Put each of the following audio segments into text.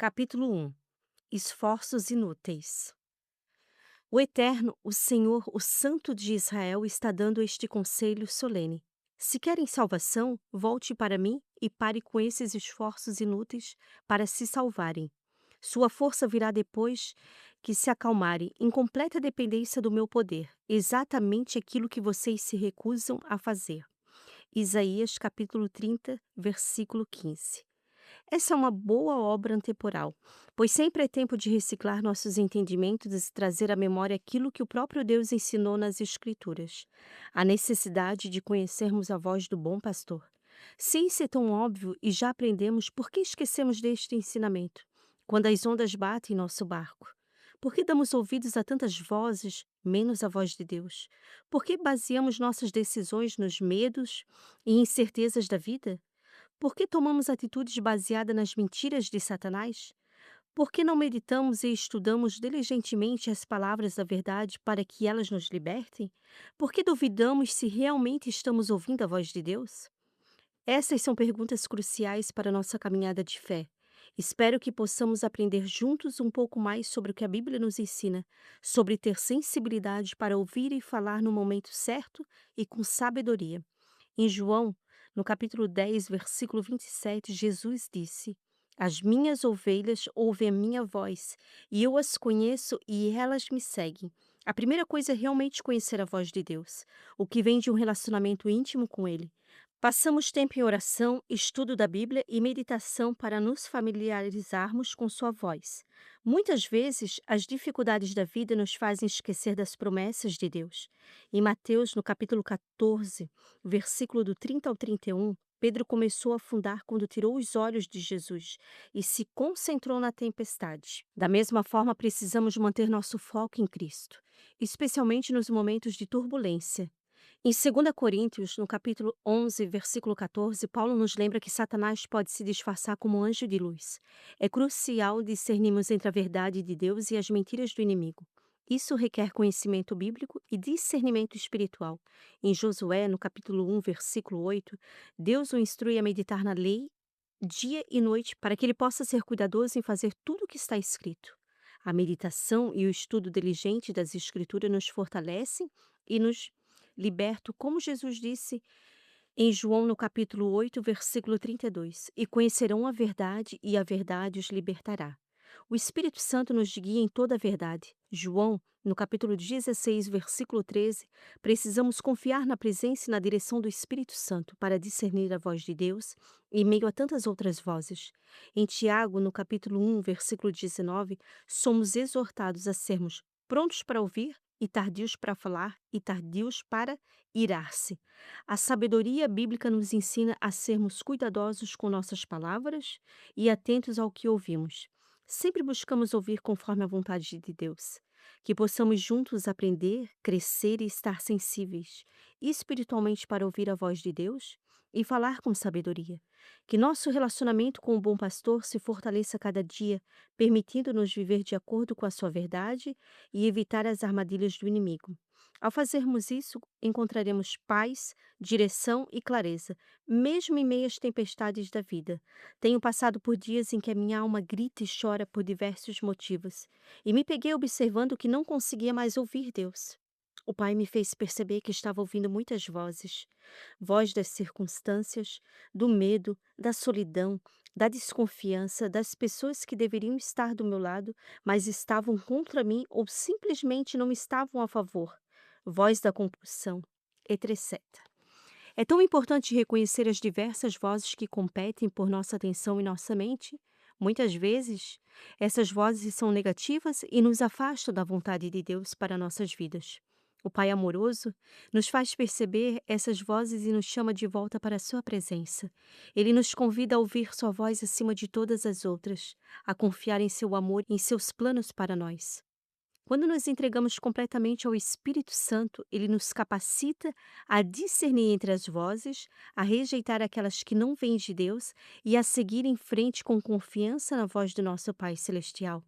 Capítulo 1. Esforços inúteis. O Eterno, o Senhor, o Santo de Israel, está dando este conselho solene. Se querem salvação, volte para mim e pare com esses esforços inúteis para se salvarem. Sua força virá depois que se acalmarem, em completa dependência do meu poder, exatamente aquilo que vocês se recusam a fazer. Isaías capítulo 30, versículo 15. Essa é uma boa obra antemporal, pois sempre é tempo de reciclar nossos entendimentos e trazer à memória aquilo que o próprio Deus ensinou nas Escrituras. A necessidade de conhecermos a voz do bom pastor. Se isso é tão óbvio e já aprendemos, por que esquecemos deste ensinamento? Quando as ondas batem em nosso barco. Por que damos ouvidos a tantas vozes, menos a voz de Deus? Por que baseamos nossas decisões nos medos e incertezas da vida? Por que tomamos atitudes baseadas nas mentiras de Satanás? Por que não meditamos e estudamos diligentemente as palavras da verdade para que elas nos libertem? Por que duvidamos se realmente estamos ouvindo a voz de Deus? Essas são perguntas cruciais para a nossa caminhada de fé. Espero que possamos aprender juntos um pouco mais sobre o que a Bíblia nos ensina, sobre ter sensibilidade para ouvir e falar no momento certo e com sabedoria. Em João, no capítulo 10, versículo 27, Jesus disse: As minhas ovelhas ouvem a minha voz, e eu as conheço e elas me seguem. A primeira coisa é realmente conhecer a voz de Deus, o que vem de um relacionamento íntimo com Ele. Passamos tempo em oração, estudo da Bíblia e meditação para nos familiarizarmos com Sua voz. Muitas vezes, as dificuldades da vida nos fazem esquecer das promessas de Deus. Em Mateus, no capítulo 14, versículo do 30 ao 31, Pedro começou a afundar quando tirou os olhos de Jesus e se concentrou na tempestade. Da mesma forma, precisamos manter nosso foco em Cristo, especialmente nos momentos de turbulência. Em 2 Coríntios, no capítulo 11, versículo 14, Paulo nos lembra que Satanás pode se disfarçar como anjo de luz. É crucial discernirmos entre a verdade de Deus e as mentiras do inimigo. Isso requer conhecimento bíblico e discernimento espiritual. Em Josué, no capítulo 1, versículo 8, Deus o instrui a meditar na lei dia e noite para que ele possa ser cuidadoso em fazer tudo o que está escrito. A meditação e o estudo diligente das Escrituras nos fortalecem e nos libertam, como Jesus disse em João, no capítulo 8, versículo 32, e conhecerão a verdade e a verdade os libertará. O Espírito Santo nos guia em toda a verdade. João, no capítulo 16, versículo 13, precisamos confiar na presença e na direção do Espírito Santo para discernir a voz de Deus em meio a tantas outras vozes. Em Tiago, no capítulo 1, versículo 19, somos exortados a sermos prontos para ouvir e tardios para falar e tardios para irar-se. A sabedoria bíblica nos ensina a sermos cuidadosos com nossas palavras e atentos ao que ouvimos. Sempre buscamos ouvir conforme a vontade de Deus. Que possamos juntos aprender, crescer e estar sensíveis espiritualmente para ouvir a voz de Deus e falar com sabedoria. Que nosso relacionamento com o bom pastor se fortaleça cada dia, permitindo-nos viver de acordo com a sua verdade e evitar as armadilhas do inimigo. Ao fazermos isso, encontraremos paz, direção e clareza, mesmo em meio às tempestades da vida. Tenho passado por dias em que a minha alma grita e chora por diversos motivos, e me peguei observando que não conseguia mais ouvir Deus. O Pai me fez perceber que estava ouvindo muitas vozes: voz das circunstâncias, do medo, da solidão, da desconfiança, das pessoas que deveriam estar do meu lado, mas estavam contra mim ou simplesmente não estavam a favor. Voz da compulsão, etc. É tão importante reconhecer as diversas vozes que competem por nossa atenção e nossa mente. Muitas vezes, essas vozes são negativas e nos afastam da vontade de Deus para nossas vidas. O Pai amoroso nos faz perceber essas vozes e nos chama de volta para a sua presença. Ele nos convida a ouvir sua voz acima de todas as outras, a confiar em seu amor e em seus planos para nós. Quando nos entregamos completamente ao Espírito Santo, ele nos capacita a discernir entre as vozes, a rejeitar aquelas que não vêm de Deus e a seguir em frente com confiança na voz do nosso Pai Celestial.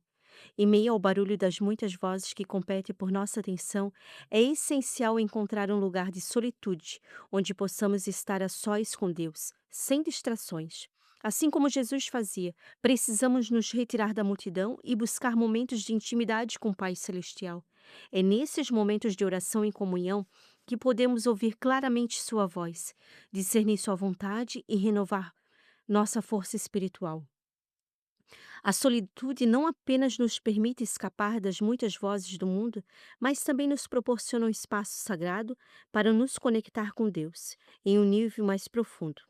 Em meio ao barulho das muitas vozes que competem por nossa atenção, é essencial encontrar um lugar de solitude, onde possamos estar a sós com Deus, sem distrações. Assim como Jesus fazia, precisamos nos retirar da multidão e buscar momentos de intimidade com o Pai Celestial. É nesses momentos de oração e comunhão que podemos ouvir claramente Sua voz, discernir Sua vontade e renovar nossa força espiritual. A solitude não apenas nos permite escapar das muitas vozes do mundo, mas também nos proporciona um espaço sagrado para nos conectar com Deus em um nível mais profundo.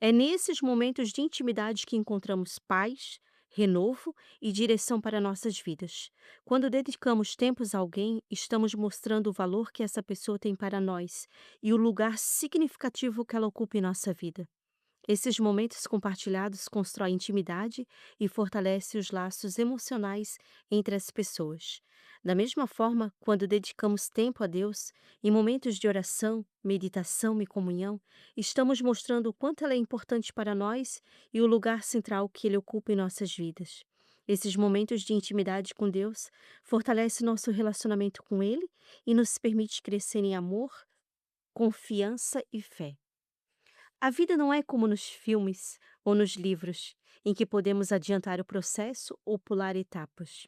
É nesses momentos de intimidade que encontramos paz, renovo e direção para nossas vidas. Quando dedicamos tempos a alguém, estamos mostrando o valor que essa pessoa tem para nós e o lugar significativo que ela ocupa em nossa vida. Esses momentos compartilhados constroem intimidade e fortalecem os laços emocionais entre as pessoas. Da mesma forma, quando dedicamos tempo a Deus, em momentos de oração, meditação e comunhão, estamos mostrando o quanto ela é importante para nós e o lugar central que ele ocupa em nossas vidas. Esses momentos de intimidade com Deus fortalecem nosso relacionamento com Ele e nos permite crescer em amor, confiança e fé. A vida não é como nos filmes ou nos livros, em que podemos adiantar o processo ou pular etapas.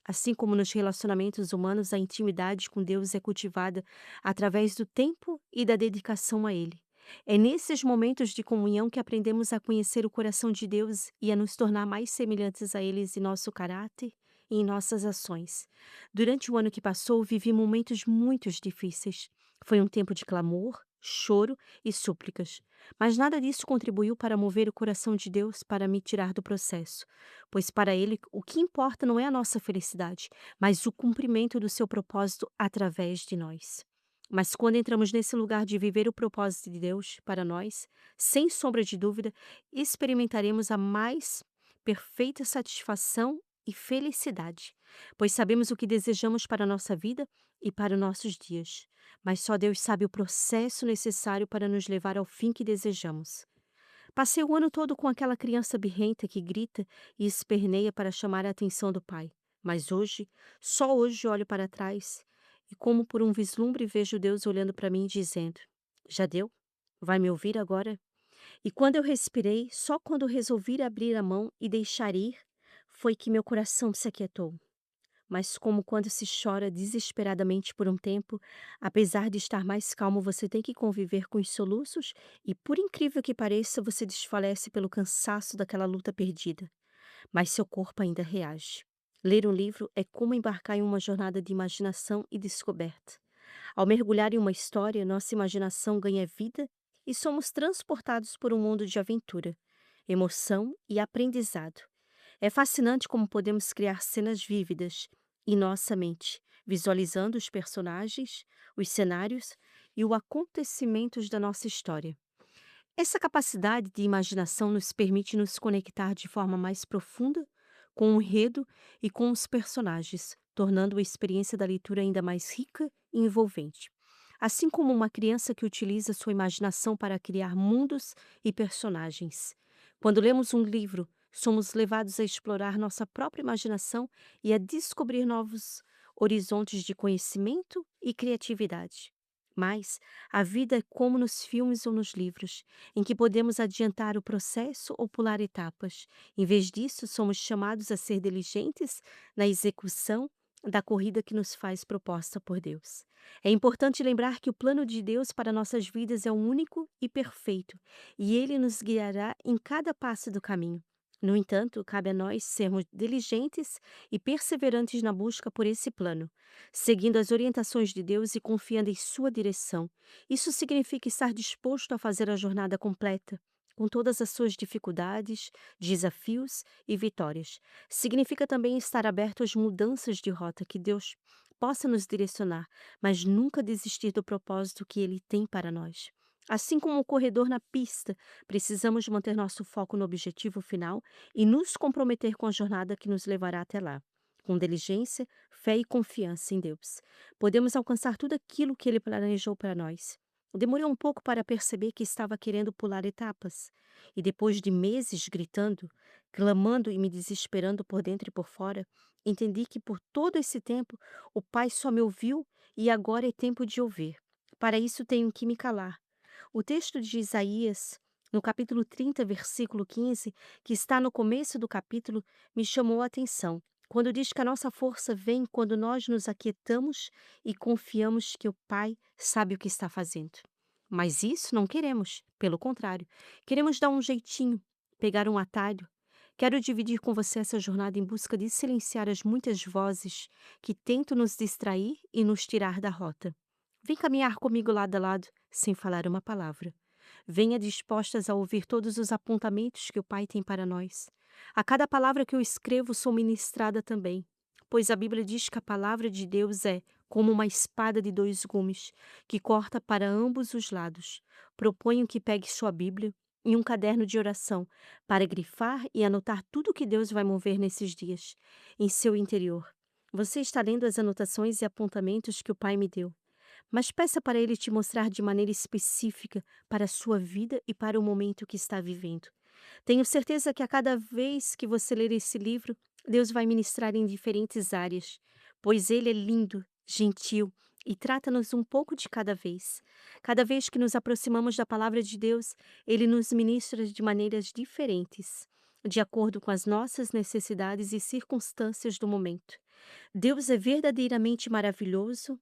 Assim como nos relacionamentos humanos, a intimidade com Deus é cultivada através do tempo e da dedicação a Ele. É nesses momentos de comunhão que aprendemos a conhecer o coração de Deus e a nos tornar mais semelhantes a Ele em nosso caráter e em nossas ações. Durante o ano que passou, vivi momentos muito difíceis. Foi um tempo de clamor, choro e súplicas. Mas nada disso contribuiu para mover o coração de Deus para me tirar do processo, pois para Ele o que importa não é a nossa felicidade, mas o cumprimento do seu propósito através de nós. Mas quando entramos nesse lugar de viver o propósito de Deus para nós, sem sombra de dúvida, experimentaremos a mais perfeita satisfação e felicidade, pois sabemos o que desejamos para a nossa vida e para os nossos dias. Mas só Deus sabe o processo necessário para nos levar ao fim que desejamos. Passei o ano todo com aquela criança birrenta que grita e esperneia para chamar a atenção do pai. Mas hoje, só hoje olho para trás e, como por um vislumbre, vejo Deus olhando para mim e dizendo: Já deu? Vai me ouvir agora? E quando eu respirei, só quando resolvi abrir a mão e deixar ir, foi que meu coração se aquietou. Mas como quando se chora desesperadamente por um tempo, apesar de estar mais calmo, você tem que conviver com os soluços e, por incrível que pareça, você desfalece pelo cansaço daquela luta perdida. Mas seu corpo ainda reage. Ler um livro é como embarcar em uma jornada de imaginação e descoberta. Ao mergulhar em uma história, nossa imaginação ganha vida e somos transportados por um mundo de aventura, emoção e aprendizado. É fascinante como podemos criar cenas vívidas em nossa mente, visualizando os personagens, os cenários e os acontecimentos da nossa história. Essa capacidade de imaginação nos permite nos conectar de forma mais profunda com o enredo e com os personagens, tornando a experiência da leitura ainda mais rica e envolvente. Assim como uma criança que utiliza sua imaginação para criar mundos e personagens. Quando lemos um livro, somos levados a explorar nossa própria imaginação e a descobrir novos horizontes de conhecimento e criatividade. Mas a vida é como nos filmes ou nos livros, em que podemos adiantar o processo ou pular etapas. Em vez disso, somos chamados a ser diligentes na execução da corrida que nos faz proposta por Deus. É importante lembrar que o plano de Deus para nossas vidas é único e perfeito, e ele nos guiará em cada passo do caminho. No entanto, cabe a nós sermos diligentes e perseverantes na busca por esse plano, seguindo as orientações de Deus e confiando em sua direção. Isso significa estar disposto a fazer a jornada completa, com todas as suas dificuldades, desafios e vitórias. Significa também estar aberto às mudanças de rota que Deus possa nos direcionar, mas nunca desistir do propósito que Ele tem para nós. Assim como o corredor na pista, precisamos manter nosso foco no objetivo final e nos comprometer com a jornada que nos levará até lá. Com diligência, fé e confiança em Deus, podemos alcançar tudo aquilo que Ele planejou para nós. Demorei um pouco para perceber que estava querendo pular etapas, e depois de meses gritando, clamando e me desesperando por dentro e por fora, entendi que por todo esse tempo o Pai só me ouviu e agora é tempo de ouvir. Para isso tenho que me calar. O texto de Isaías No capítulo 30, versículo 15, que está no começo do capítulo, me chamou a atenção. Quando diz que a nossa força vem quando nós nos aquietamos e confiamos que o Pai sabe o que está fazendo. Mas isso não queremos, pelo contrário, queremos dar um jeitinho, pegar um atalho. Quero dividir com você essa jornada em busca de silenciar as muitas vozes que tentam nos distrair e nos tirar da rota. Vem caminhar comigo lado a lado, sem falar uma palavra. Venha dispostas a ouvir todos os apontamentos que o Pai tem para nós. A cada palavra que eu escrevo sou ministrada também, pois a Bíblia diz que a palavra de Deus é como uma espada de dois gumes, que corta para ambos os lados. Proponho que pegue sua Bíblia e um caderno de oração para grifar e anotar tudo o que Deus vai mover nesses dias, em seu interior. Você está lendo as anotações e apontamentos que o Pai me deu, mas peça para Ele te mostrar de maneira específica para a sua vida e para o momento que está vivendo. Tenho certeza que a cada vez que você ler esse livro, Deus vai ministrar em diferentes áreas, pois Ele é lindo, gentil e trata-nos um pouco de cada vez. Cada vez que nos aproximamos da palavra de Deus, Ele nos ministra de maneiras diferentes, de acordo com as nossas necessidades e circunstâncias do momento. Deus é verdadeiramente maravilhoso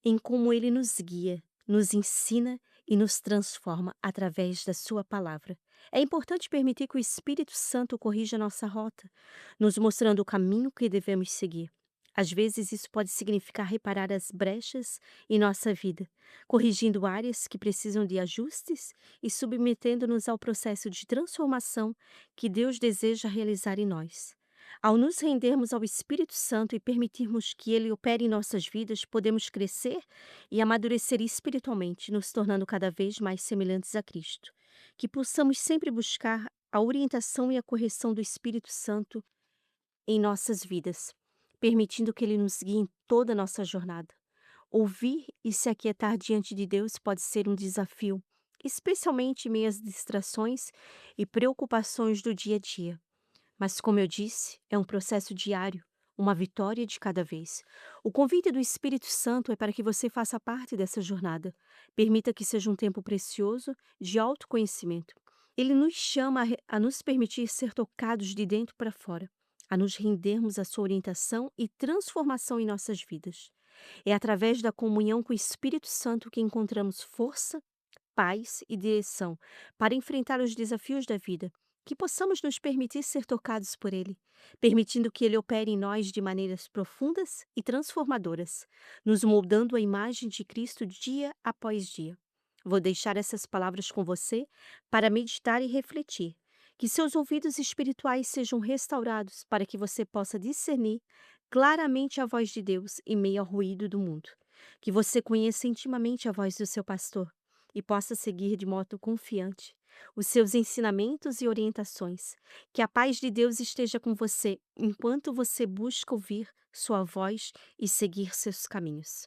em como ele nos guia, nos ensina e nos transforma através da sua palavra. É importante permitir que o Espírito Santo corrija nossa rota, nos mostrando o caminho que devemos seguir. Às vezes, isso pode significar reparar as brechas em nossa vida, corrigindo áreas que precisam de ajustes e submetendo-nos ao processo de transformação que Deus deseja realizar em nós. Ao nos rendermos ao Espírito Santo e permitirmos que ele opere em nossas vidas, podemos crescer e amadurecer espiritualmente, nos tornando cada vez mais semelhantes a Cristo. Que possamos sempre buscar a orientação e a correção do Espírito Santo em nossas vidas, permitindo que ele nos guie em toda a nossa jornada. Ouvir e se aquietar diante de Deus pode ser um desafio, especialmente em meio às distrações e preocupações do dia a dia. Mas, como eu disse, é um processo diário, uma vitória de cada vez. O convite do Espírito Santo é para que você faça parte dessa jornada. Permita que seja um tempo precioso de autoconhecimento. Ele nos chama a nos permitir ser tocados de dentro para fora, a nos rendermos à sua orientação e transformação em nossas vidas. É através da comunhão com o Espírito Santo que encontramos força, paz e direção para enfrentar os desafios da vida, que possamos nos permitir ser tocados por Ele, permitindo que Ele opere em nós de maneiras profundas e transformadoras, nos moldando a imagem de Cristo dia após dia. Vou deixar essas palavras com você para meditar e refletir. Que seus ouvidos espirituais sejam restaurados para que você possa discernir claramente a voz de Deus em meio ao ruído do mundo. Que você conheça intimamente a voz do seu pastor e possa seguir de modo confiante os seus ensinamentos e orientações. Que a paz de Deus esteja com você enquanto você busca ouvir sua voz e seguir seus caminhos.